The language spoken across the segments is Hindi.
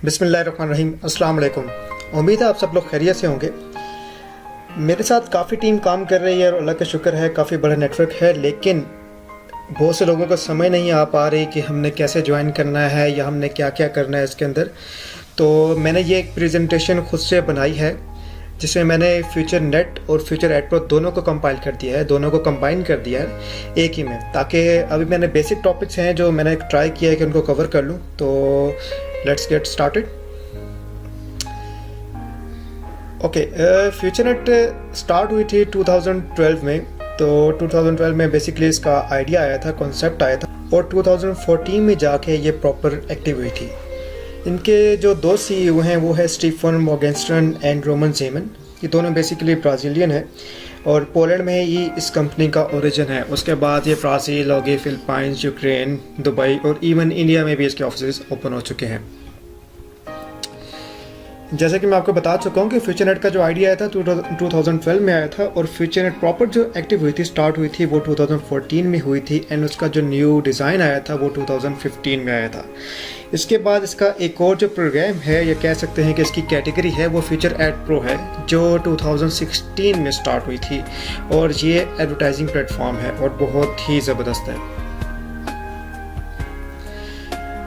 बिस्मिल्लाहिर्रहमानिर्रहीम। अस्सलाम वालेकुम। उम्मीद है आप सब लोग खैरियत से होंगे। मेरे साथ काफ़ी टीम काम कर रही है और अल्लाह का शुक्र है काफ़ी बड़ा नेटवर्क है, लेकिन बहुत से लोगों को समझ नहीं आ पा रही कि हमने कैसे ज्वाइन करना है या हमने क्या क्या करना है इसके अंदर। तो मैंने ये एक प्रेजेंटेशन खुद से बनाई है जिसमें मैंने फ्यूचर नेट और फ्यूचर एड प्रो दोनों को कंपाइल कर दिया है, दोनों को कंबाइन कर दिया है एक ही में, ताकि अभी मैंने बेसिक टॉपिक्स हैं जो मैंने ट्राई किया है कि उनको कवर कर लूँ। तो let's get started. Okay, future net start हुई थी 2012 में। तो 2012 में बेसिकली इसका आइडिया आया था, कॉन्सेप्ट आया था, और 2014 में जाके ये प्रॉपर एक्टिव हुई थी। इनके जो दो सीईओ हैं वो है स्टीफन मॉर्गेनस्टर्न एंड रोमन जेमन। ये दोनों बेसिकली ब्राज़ीलियन है और पोलैंड में ही इस कंपनी का ओरिजिन है। उसके बाद ये ब्राज़ील हो गई, फिलिपाइंस, यूक्रेन, दुबई और इवन इंडिया में भी इसके ऑफिस ओपन हो चुके हैं। जैसे कि मैं आपको बता चुका हूँ कि फ्यूचर नेट का जो आइडिया आया था 2012 में आया था, और फ्यूचर नेट प्रॉपर जो एक्टिव हुई थी, स्टार्ट हुई थी, वो 2014 में हुई थी, एंड उसका जो न्यू डिज़ाइन आया था वो 2015 में आया था। इसके बाद इसका एक और जो प्रोग्राम है, या कह सकते हैं कि इसकी कैटेगरी है, वो फ्यूचर एड प्रो है, जो 2016 में स्टार्ट हुई थी, और ये एडवर्टाइजिंग प्लेटफॉर्म है और बहुत ही ज़बरदस्त है।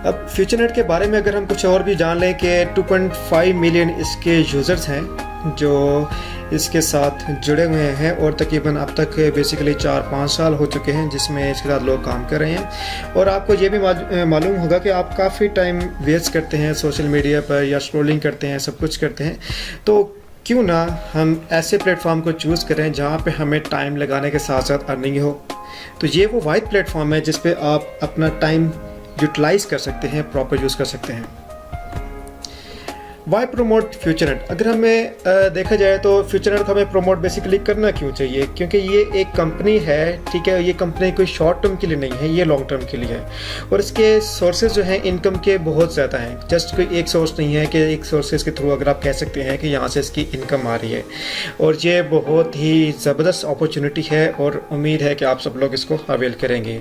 अब फ्यूचर नेट के बारे में अगर हम कुछ और भी जान लें कि 2.5 मिलियन इसके यूज़र्स हैं जो इसके साथ जुड़े हुए हैं, और तकरीबन अब तक बेसिकली 4-5 साल हो चुके हैं जिसमें इसके साथ लोग काम कर रहे हैं। और आपको ये भी मालूम होगा कि आप काफ़ी टाइम वेस्ट करते हैं सोशल मीडिया पर, या स्क्रॉलिंग करते हैं, सब कुछ करते हैं। तो क्यों ना हम ऐसे प्लेटफॉर्म को चूज़ करें जहाँ पे हमें टाइम लगाने के साथ साथ अर्निंग हो। तो ये वो वाइड प्लेटफॉर्म है जिस पे आप अपना टाइम यूटिलाइज कर सकते हैं, प्रॉपर यूज़ कर सकते हैं। Why promote future net? अगर हमें देखा जाए तो फ्यूचर नेट को हमें प्रमोट बेसिकली करना क्यों चाहिए? क्योंकि ये एक कंपनी है, ठीक है, ये कंपनी कोई शॉर्ट टर्म के लिए नहीं है, ये लॉन्ग टर्म के लिए है, और इसके सोर्सेज जो हैं इनकम के बहुत ज़्यादा हैं। जस्ट कोई एक सोर्स नहीं है कि एक सोर्सेज के थ्रू अगर आप कह सकते हैं कि यहाँ से इसकी इनकम आ रही है, और ये बहुत ही ज़बरदस्त अपॉर्चुनिटी है और उम्मीद है कि आप सब लोग इसको अवेल करेंगे।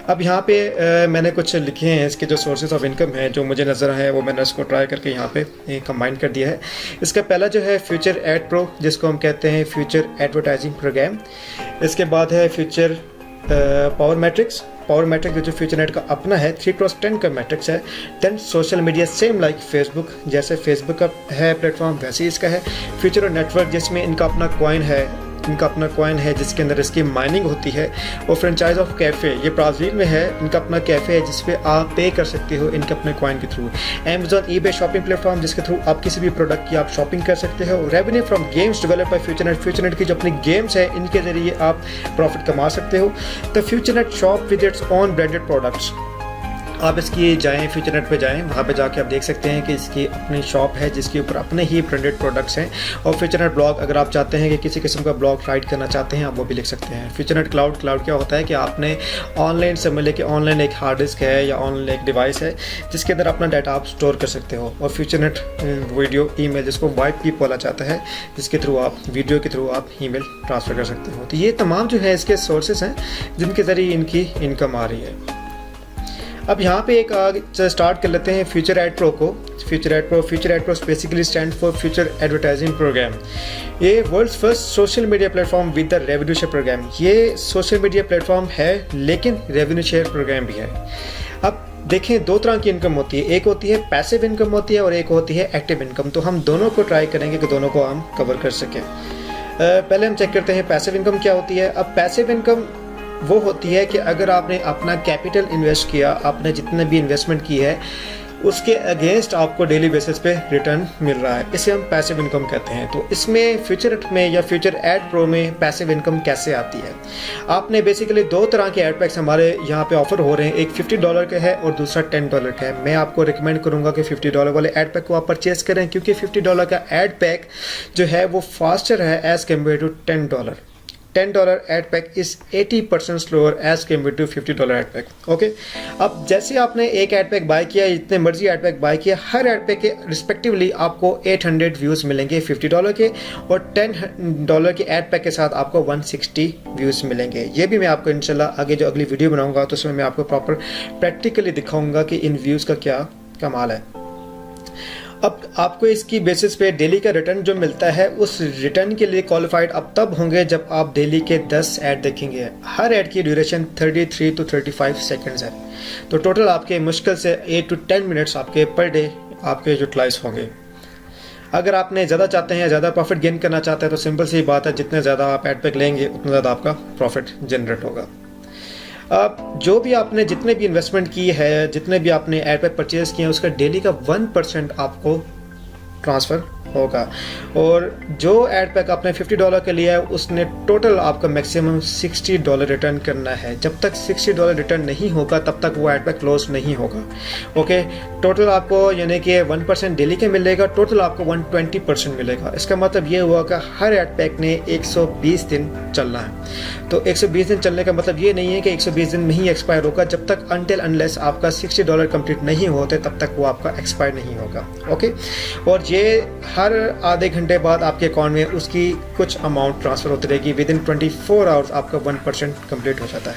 अब यहाँ पे मैंने कुछ लिखे हैं इसके जो सोर्सेज ऑफ इनकम है, जो मुझे नज़र आए, वो मैंने इसको ट्राई करके यहाँ पे कंबाइन कर दिया है। इसका पहला जो है फ्यूचर एड प्रो, जिसको हम कहते हैं फ्यूचर एडवर्टाइजिंग प्रोग्राम। इसके बाद है future power matrix. Power matrix जो फ्यूचर नेट का अपना है 3x10 का मैट्रिक्स है। Then social media, same like Facebook, जैसे फेसबुक का है प्लेटफॉर्म वैसे ही इसका है। फ्यूचर नेटवर्क, जिसमें इनका अपना कॉइन है, जिसके अंदर इसकी माइनिंग होती है। और फ्रेंचाइज ऑफ कैफ़े, ये ब्राज़ील में है, इनका अपना कैफ़े है जिसपे आप पे कर सकते हो इनके अपने कॉइन के through. Amazon eBay shopping platform, जिसके थ्रू आप किसी भी प्रोडक्ट की आप शॉपिंग कर सकते हो। Revenue from games developed by future net की जो अपनी गेम्स है इनके ज़रिए आप प्रॉफिट कमा सकते हो। The future net shop with its own branded products, आप इसकी जाएँ, फ्यूचर नेट पे जाएँ, वहाँ पे जाके आप देख सकते हैं कि इसकी अपनी शॉप है जिसके ऊपर अपने ही ब्रांडेड प्रोडक्ट्स हैं। और फ्यूचर नेट ब्लॉग, अगर आप चाहते हैं कि किसी किस्म का ब्लॉग राइट करना चाहते हैं, आप वो भी लिख सकते हैं। फ्यूचर नेट क्लाउड क्या होता है कि आपने ऑनलाइन से मिले कि ऑनलाइन एक हार्ड डिस्क है या ऑनलाइन एक डिवाइस है जिसके अंदर अपना डाटा आप स्टोर कर सकते हो। और फ्यूचर नेट वीडियो ईमेल, जिसको वाइप बोला जाता है, जिसके थ्रू आप वीडियो के थ्रू आप ईमेल ट्रांसफ़र कर सकते हो। तो ये तमाम जो है इसके सोर्सेस हैं जिनके ज़रिए इनकी इनकम आ रही है। अब यहाँ पे एक स्टार्ट कर लेते हैं फ्यूचर एड प्रो को। Future ad pro basically stand for future advertising program. ये world's first social media platform with the revenue share program. ये सोशल मीडिया प्लेटफॉर्म है लेकिन रेवेन्यू शेयर प्रोग्राम भी है। अब देखें, दो तरह की इनकम होती है, एक होती है पैसिव इनकम होती है और एक होती है एक्टिव इनकम। तो हम दोनों को ट्राई करेंगे कि दोनों को हम कवर कर सकें। पहले हम चेक करते हैं पैसिव इनकम क्या होती है। अब पैसिव इनकम वो होती है कि अगर आपने अपना कैपिटल इन्वेस्ट किया, आपने जितने भी इन्वेस्टमेंट की है उसके अगेंस्ट आपको डेली बेसिस पे रिटर्न मिल रहा है, इसे हम पैसिव इनकम कहते हैं। तो इसमें फ्यूचर में या फ्यूचर एड प्रो में पैसिव इनकम कैसे आती है? आपने बेसिकली दो तरह के एड पैक्स हमारे यहाँ पे ऑफर हो रहे हैं, एक $50 का है और दूसरा $10 का है। मैं आपको रिकमेंड करूँगा कि $50 वाले एड पैक को आप परचेज करें, क्योंकि $50 का एड पैक जो है वो फास्टर है as compare to $10। $10 ad pack is 80% slower as compare to $50 ad pack. Okay, अब जैसे आपने एक एड पैक बाय किया, जितने मर्जी एड पैक बाय किया, हर एड पैक के रिस्पेक्टिवली आपको 800 व्यूज़ मिलेंगे $50 के, और $10 के एड पैक के साथ आपको 160 व्यूज़ मिलेंगे। ये भी मैं आपको इंशाल्लाह आगे जो अगली वीडियो बनाऊंगा तो उसमें मैं आपको प्रॉपर प्रैक्टिकली दिखाऊंगा कि इन व्यूज़ का क्या कमाल है। अब आपको इसकी बेसिस पे डेली का रिटर्न जो मिलता है, उस रिटर्न के लिए क्वालिफाइड आप तब होंगे जब आप डेली के 10 ऐड देखेंगे। हर ऐड की ड्यूरेशन 33 to 35 सेकंड्स है, तो टोटल आपके मुश्किल से 8 to 10 मिनट्स आपके पर डे आपके यूटिलाइज होंगे। अगर आपने ज़्यादा चाहते हैं, ज़्यादा प्रॉफिट गेन करना चाहते हैं, तो सिंपल सी बात है, जितने ज़्यादा आप एड पैक लेंगे उतना ज़्यादा आपका प्रॉफिट जनरेट होगा। अब जो भी आपने जितने भी इन्वेस्टमेंट की है, जितने भी आपने एड पैक परचेज किए हैं, उसका डेली का 1% आपको ट्रांसफ़र होगा। और जो एड पैक आपने $50 के लिया है, उसने टोटल आपका मैक्सिमम $60 रिटर्न करना है। जब तक $60 रिटर्न नहीं होगा तब तक वो एड पैक क्लोज नहीं होगा। ओके, टोटल आपको यानी कि 1% डेली के मिलेगा, टोटल आपको 120% मिलेगा। इसका मतलब ये हुआ कि हर एड पैक ने 120 दिन चलना है। तो 120 दिन चलने का मतलब ये नहीं है कि 120 दिन में ही एक्सपायर होगा। जब तक अनटिल अनलेस आपका $60 कंप्लीट नहीं होते तब तक वो आपका एक्सपायर नहीं होगा। ओके, और ये हर आधे घंटे बाद आपके अकाउंट में उसकी कुछ अमाउंट ट्रांसफ़र होती रहेगी। विद इन 24 आवर्स आपका 1% कंप्लीट हो जाता है।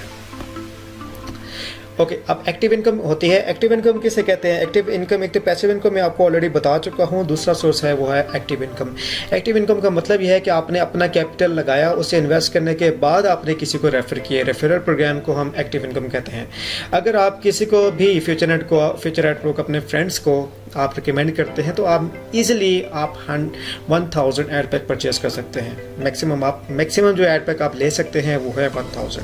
ओके, अब एक्टिव इनकम होती है। एक्टिव इनकम किसे कहते हैं? एक्टिव इनकम, एक तो पैसिव इनकम मैं आपको ऑलरेडी बता चुका हूँ, दूसरा सोर्स है वो है एक्टिव इनकम। एक्टिव इनकम का मतलब यह है कि आपने अपना कैपिटल लगाया, उसे इन्वेस्ट करने के बाद आपने किसी को रेफर किया। रेफरल प्रोग्राम को हम एक्टिव इनकम कहते हैं। अगर आप किसी को भी फ्यूचर एड प्रो को अपने फ्रेंड्स को आप रिकमेंड करते हैं तो आप इजीली आप 1000 एड पैक परचेज कर सकते हैं। मैक्सिमम जो एड पैक आप ले सकते हैं वो है 1000।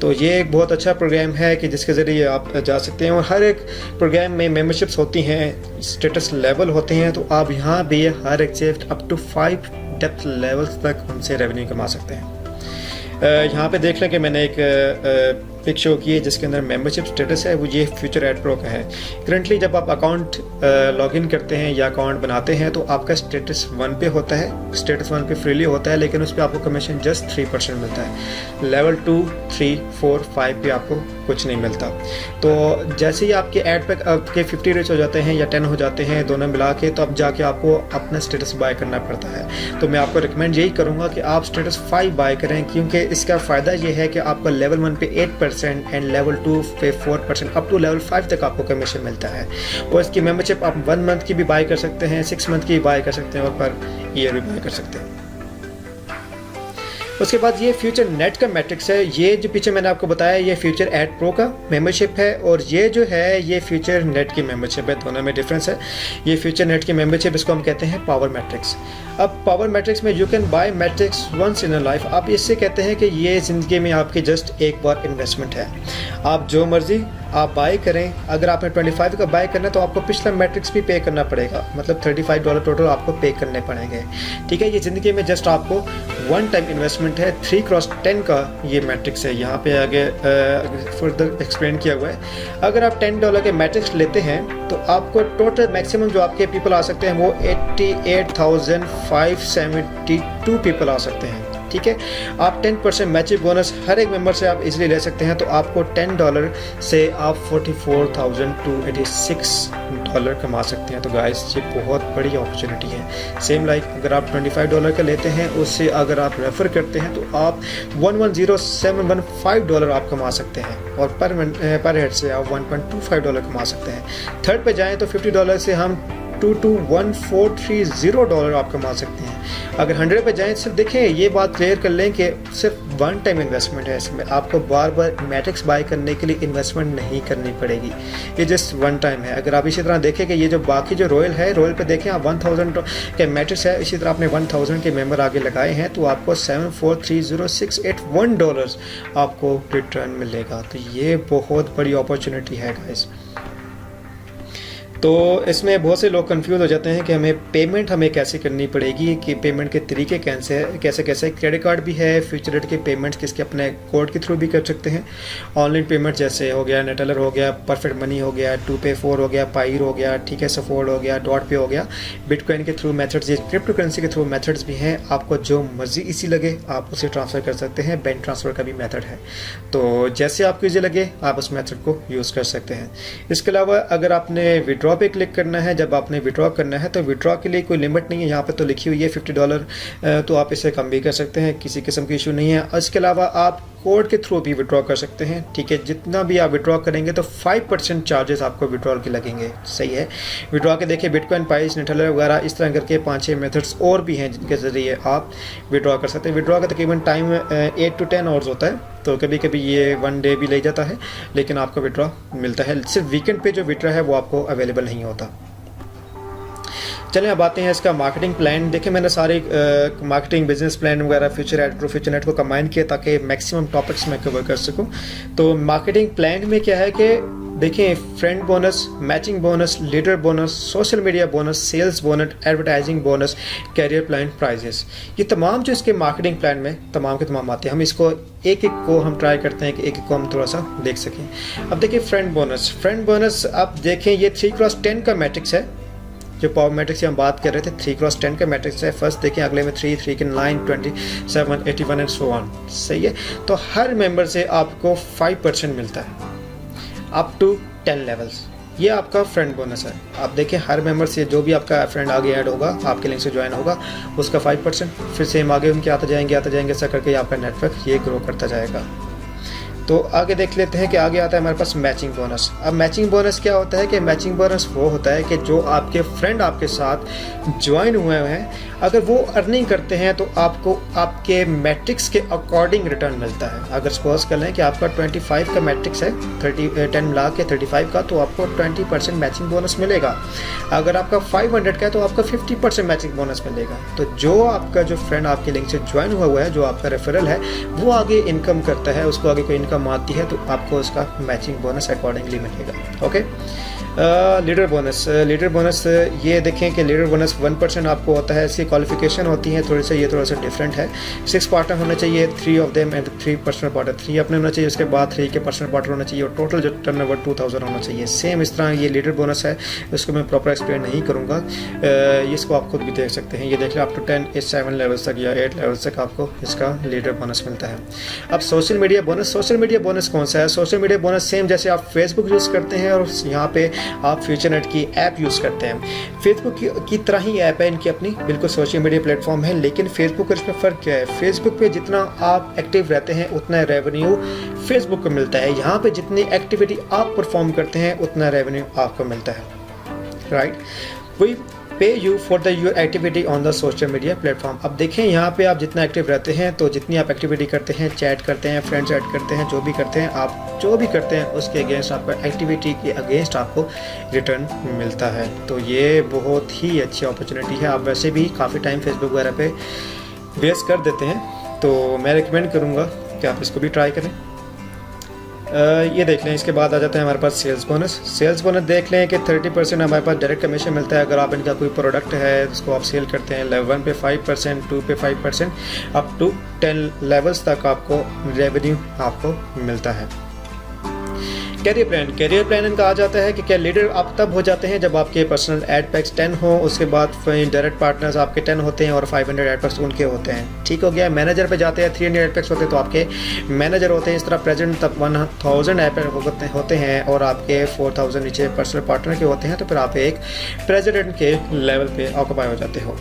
तो ये एक बहुत अच्छा प्रोग्राम है कि जिसके ज़रिए आप जा सकते हैं। और हर एक प्रोग्राम में मेंबरशिप्स होती हैं, स्टेटस लेवल होते हैं, तो आप यहाँ भी हर एक से अप टू 5 डेप्थ लेवल्स तक उनसे रेवेन्यू कमा सकते हैं। यहाँ पे देख लें कि मैंने एक पिक शो की है जिसके अंदर मेंबरशिप स्टेटस है, वो ये फ्यूचर एड प्रो का है। करंटली जब आप अकाउंट लॉगिन करते हैं या अकाउंट बनाते हैं तो आपका स्टेटस 1 पे होता है। स्टेटस 1 पे फ्रीली होता है, लेकिन उस पर आपको कमीशन जस्ट 3% मिलता है। लेवल 2, 3, 4, 5 पे आपको कुछ नहीं मिलता। तो जैसे ही आपके एड पैक आपके 50 रीच हो जाते हैं या 10 हो जाते हैं, दोनों मिला के, तो अब जाके आपको अपना स्टेटस बाय करना पड़ता है। तो मैं आपको रिकमेंड यही करूँगा कि आप स्टेटस 5 बाय करें, क्योंकि इसका फ़ायदा ये है कि आपको लेवल 1 पे 8% एंड लेवल 2 पे 4%, अप टू लेवल 5 तक आपको कमीशन मिलता है। और इसकी मेंबरशिप आप 1 मंथ की भी बाय कर सकते हैं, 6 मंथ की भी बाय कर सकते हैं और पर ईयर भी बाय कर सकते हैं। उसके बाद ये फ्यूचर नेट का मैट्रिक्स है। ये जो पीछे मैंने आपको बताया ये फ्यूचर एड प्रो का मेंबरशिप है, और ये जो है ये फ्यूचर नेट की मेंबरशिप है। दोनों में डिफरेंस है। ये फ्यूचर नेट की मेंबरशिप, इसको हम कहते हैं पावर मैट्रिक्स। अब पावर मैट्रिक्स में you can buy matrix once in a life. आप इससे कहते हैं कि ये ज़िंदगी में आपकी जस्ट एक बार इन्वेस्टमेंट है। आप जो मर्जी आप बाय करें। अगर आपने 25 का बाय करना है तो आपको पिछला मैट्रिक्स भी पे करना पड़ेगा, मतलब $35 टोटल आपको पे करने पड़ेंगे। ठीक है, ये ज़िंदगी में जस्ट आपको 1 टाइम इन्वेस्टमेंट है। 3x10 का ये मैट्रिक्स है। यहाँ पे आगे फर्दर एक्सप्लेन किया हुआ है। अगर आप $10 के मैट्रिक्स लेते हैं तो आपको टोटल मैक्सिमम जो आपके पीपल आ सकते हैं वो 88,572 पीपल आ सकते हैं। ठीक है, आप 10% मैचिंग बोनस हर एक मेंबर से आप इजीली ले सकते हैं। तो आपको $10 से आप $44,286 कमा सकते हैं। तो गाइस ये बहुत बड़ी अपॉर्चुनिटी है। सेम लाइक अगर आप $25 का लेते हैं, उससे अगर आप रेफर करते हैं तो आप $110,715 आप कमा सकते हैं, और पर हेड से आप $1.25 कमा सकते हैं। थर्ड पे जाएँ तो $50 से हम $21430 आप कमा सकते हैं। अगर 100 पे जाएं, सिर्फ देखें, ये बात क्लियर कर लें कि सिर्फ 1 टाइम इन्वेस्टमेंट है। इसमें आपको बार बार मैट्रिक्स बाय करने के लिए इन्वेस्टमेंट नहीं करनी पड़ेगी, ये जस्ट 1 टाइम है। अगर आप इसी तरह देखें कि ये जो बाकी जो रॉयल है, रॉयल पे देखें आप 1000 के मैट्रिक्स है, इसी तरह आपने 1000 के मेंबर आगे लगाए हैं तो आपको $7430681 आपको रिटर्न मिलेगा। तो ये बहुत बड़ी अपॉर्चुनिटी है गाइस। तो इसमें बहुत से लोग कंफ्यूज हो जाते हैं कि हमें पेमेंट कैसे करनी पड़ेगी, कि पेमेंट के तरीके कैसे। क्रेडिट कार्ड भी है, फ्यूचर एड के पेमेंट्स किसके अपने कोड के थ्रू भी कर सकते हैं। ऑनलाइन पेमेंट जैसे हो गया नेटलर हो गया, परफेक्ट मनी हो गया, 2Pay4 हो गया, पायर हो गया, ठीक है, सफोर्ड हो गया, डॉट पे हो गया, बिटकॉइन के थ्रू मेथड्स, ये क्रिप्टो करेंसी के थ्रू मेथड्स भी हैं। आपको जो मर्जी इजी लगे आप उसे ट्रांसफ़र कर सकते हैं। बैंक ट्रांसफ़र का भी मेथड है, तो जैसे आपको इजी लगे आप उस मेथड को यूज़ कर सकते हैं। इसके अलावा अगर आपने विड्रॉ पे क्लिक करना है, जब आपने विड्रॉ करना है तो विड्रॉ के लिए कोई लिमिट नहीं है। यहाँ पे तो लिखी हुई है $50, तो आप इसे कम भी कर सकते हैं, किसी किस्म की इशू नहीं है। इसके अलावा आप कोड के थ्रू भी विड्रॉ कर सकते हैं, ठीक है। जितना भी आप विड्रॉ करेंगे तो 5% चार्जेस आपको विड्रॉल के लगेंगे, सही है। विड्रॉ के देखिए बिटकॉइन, पाइस, नेटलर वगैरह इस तरह करके 5-6 मेथड्स और भी हैं जिनके ज़रिए आप विड्रॉ कर सकते हैं। विड्रॉ का तकरीबन टाइम 8 to 10 आवर्स होता है, तो कभी कभी ये 1 डे भी ले जाता है, लेकिन आपको विड्रॉ मिलता है। सिर्फ वीकेंड पे जो विड्रॉ है वो आपको अवेलेबल नहीं होता। चलें अब आते हैं इसका मार्केटिंग प्लान। देखिए मैंने सारे मार्केटिंग, बिजनेस प्लान वगैरह future ad, pro future net को कंबाइन किया ताकि मैक्सिमम टॉपिक्स मैं कवर कर सकूं। तो मार्केटिंग प्लान में क्या है कि देखिए friend bonus, matching bonus, leader bonus, social media bonus, sales bonus, advertising bonus, career plan, prizes, ये तमाम जो इसके मार्केटिंग प्लान में तमाम के तमाम आते हैं। हम इसको एक एक को हम ट्राई करते हैं कि एक एक को हम थोड़ा सा देख सकें। अब देखिए फ्रेंड बोनस। फ्रेंड बोनस आप देखें ये 3x10 का मैट्रिक्स है, जो पावर मैट्रिक्स की हम बात कर रहे थे 3x10 का मैट्रिक्स है। फर्स्ट देखें, अगले में 3, 3 के 9, 27, 81 एंड सो ऑन, सही है। तो हर मेंबर से आपको 5% मिलता है अप टू 10 लेवल्स। ये आपका फ्रेंड बोनस है। आप देखें हर मेंबर से जो भी आपका फ्रेंड आगे ऐड होगा, आपके लिंक से ज्वाइन होगा, उसका 5%, फिर सेम आगे उनके आते जाएंगे ऐसा करके आपका नेटवर्क ये ग्रो करता जाएगा। तो आगे देख लेते हैं कि आगे आता है हमारे पास मैचिंग बोनस। अब मैचिंग बोनस क्या होता है कि मैचिंग बोनस वो होता है कि जो आपके फ्रेंड आपके साथ ज्वाइन हुए हैं, अगर वो अर्निंग करते हैं तो आपको आपके मैट्रिक्स के अकॉर्डिंग रिटर्न मिलता है। अगर सपोज कर लें कि आपका 25 का मैट्रिक्स है, 10 लाख के 35 का, तो आपको 20% मैचिंग बोनस मिलेगा। अगर आपका 500 का है तो आपका 50% मैचिंग बोनस मिलेगा। तो जो आपका जो फ्रेंड आपके लिंक से ज्वाइन हुआ है, जो आपका रेफरल है, वो आगे इनकम करता है, उसको आगे कोई इनकम आती है, तो आपको उसका मैचिंग बोनस अकॉर्डिंगली मिलेगा। Okay. Leader bonus. Leader bonus ये देखें कि लीडर बोनस 1% आपको होता है। इसकी क्वालिफिकेशन होती है थोड़ी सा, ये थोड़ा सा डिफरेंट है। 6 पार्टनर होना चाहिए, 3 of them and 3 personal partner, 3 अपने होना चाहिए, उसके बाद 3 के पर्सनल पार्टनर होना चाहिए, और टोटल जो टर्नओवर 2000 होना चाहिए। सेम इस तरह ये लीडर बोनस है, इसको मैं प्रॉपर एक्सप्लेन नहीं करूँगा, इसको आप खुद भी देख सकते हैं। ये देख लें अप टू 10 7 लेवल्स तक या 8 लेवल्स तक आपको इसका लीडर बोनस मिलता है। अब social media bonus. Social media bonus कौन सा है? सोशल मीडिया बोनस सेम जैसे आप फेसबुक यूज़ करते हैं और यहाँ पे आप फ्यूचर नेट की ऐप यूज़ करते हैं। फेसबुक की तरह ही ऐप है इनकी अपनी, बिल्कुल सोशल मीडिया प्लेटफॉर्म है, लेकिन फेसबुक और इसमें फ़र्क क्या है? फेसबुक पे जितना आप एक्टिव रहते हैं उतना रेवेन्यू फेसबुक को मिलता है। यहाँ पे जितनी एक्टिविटी आप परफॉर्म करते हैं उतना रेवेन्यू आपको मिलता है, राइट। वी पे you for the your activity on the social media platform. अब देखें यहाँ पे आप जितना एक्टिव रहते हैं, तो जितनी आप एक्टिविटी करते हैं, चैट करते हैं, फ्रेंड्स ऐड करते हैं, जो भी करते हैं, आप जो भी करते हैं उसके अगेंस्ट आपको एक्टिविटी के अगेंस्ट आपको रिटर्न मिलता है। तो ये बहुत ही अच्छी अपॉर्चुनिटी है। आप वैसे भी काफ़ी टाइम फेसबुक वगैरह पे वेस्ट कर देते हैं, तो मैं रिकमेंड करूँगा कि आप इसको भी ट्राई करें। ये देख लें। इसके बाद आ जाता है हमारे पास सेल्स बोनस। सेल्स बोनस देख लें कि 30% हमारे पास डायरेक्ट कमीशन मिलता है। अगर आप इनका कोई प्रोडक्ट है उसको आप सेल करते हैं, लेवल 1 पे 5%, 2 पे 5%, अप टू 10 लेवल्स तक आपको रेवेन्यू आपको मिलता है। Career plan. कैरियर प्लान इनका आ जाता है कि क्या लीडर आप तब हो जाते हैं जब आपके पर्सनल एड पैक्स 10 हो, उसके बाद डायरेक्ट पार्टनर्स आपके 10 होते हैं और 500 एड पैक्स उनके होते हैं, ठीक हो गया। मैनेजर पे जाते हैं, 300 एड पैक्स होते हैं तो आपके मैनेजर होते हैं। इस तरह प्रेजेंट तब 1000 एड पैक्स होते हैं और आपके 4000 नीचे पर्सनल पार्टनर के होते हैं, तो फिर आप एक प्रेजिडेंट के लेवल पे ऑक्यूपाई हो जाते हो।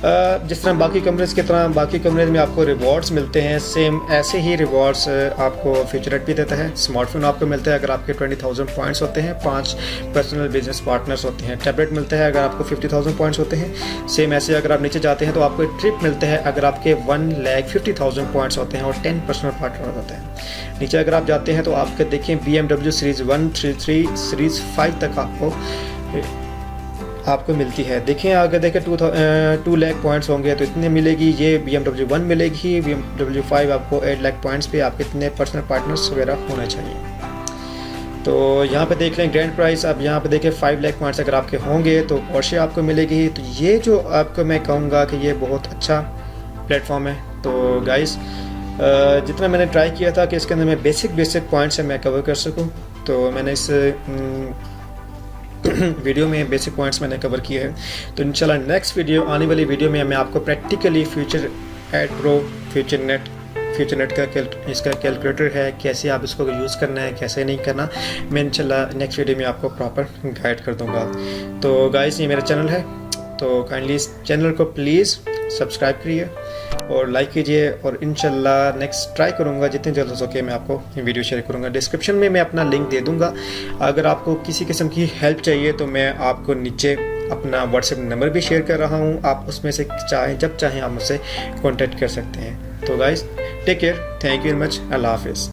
जिस तरह बाकी कंपनीज़ की तरह बाकी कंपनीज में आपको रिवॉर्ड्स मिलते हैं, सेम ऐसे ही रिवॉर्ड्स आपको फ्यूचर नेट भी देता है। स्मार्टफोन आपको मिलता है अगर आपके 20,000 पॉइंट्स होते हैं, 5 पर्सनल बिजनेस पार्टनर्स होते हैं। टैबलेट मिलता है अगर आपको 50,000 पॉइंट्स होते हैं। सेम ऐसे अगर आप नीचे जाते हैं तो आपको ट्रिप मिलता है अगर आपके 1,50,000 पॉइंट्स होते हैं और 10 पर्सनल पार्टनर होते हैं। नीचे अगर आप जाते हैं तो आपके देखिए BMW सीरीज़ 1, 3, सीरीज़ 5 तक आपको मिलती है। देखें आगे देखें 2 लाख पॉइंट्स होंगे तो इतने मिलेगी। ये BMW 1 मिलेगी। BMW 5 आपको 8 लाख पॉइंट्स पे आपके इतने पर्सनल पार्टनर्स वगैरह होने चाहिए। तो यहाँ पे देख लें ग्रैंड प्राइस। अब यहाँ पे देखें 5 लाख पॉइंट्स अगर आपके होंगे तो पोर्शे आपको मिलेगी। तो ये जो आपको मैं कहूँगा कि ये बहुत अच्छा प्लेटफॉर्म है। तो गाइस जितना मैंने ट्राई किया था कि इसके अंदर मैं बेसिक पॉइंट्स से मैं कवर कर सकूँ, तो मैंने इस वीडियो में बेसिक पॉइंट्स मैंने कवर किए हैं। तो इंशाल्लाह नेक्स्ट वीडियो, आने वाली वीडियो में मैं आपको practically future ad pro, future net का इसका कैलकुलेटर है, कैसे आप इसको यूज़ करना है, कैसे नहीं करना, मैं इंशाल्लाह नेक्स्ट वीडियो में आपको प्रॉपर गाइड कर दूंगा। तो गाइस ये मेरा चैनल है तो काइंडली इस चैनल को प्लीज़ सब्सक्राइब करिए और लाइक कीजिए, और इंशाल्लाह नेक्स्ट ट्राई करूँगा जितने जल्द हो सके मैं आपको वीडियो शेयर करूँगा। डिस्क्रिप्शन में मैं अपना लिंक दे दूँगा। अगर आपको किसी किस्म की हेल्प चाहिए तो मैं आपको नीचे अपना व्हाट्सएप नंबर भी शेयर कर रहा हूँ, आप उसमें से चाहें जब चाहें आप मुझसे कॉन्टैक्ट कर सकते हैं। तो guys take care, thank you very much, अल्लाह हाफिज़।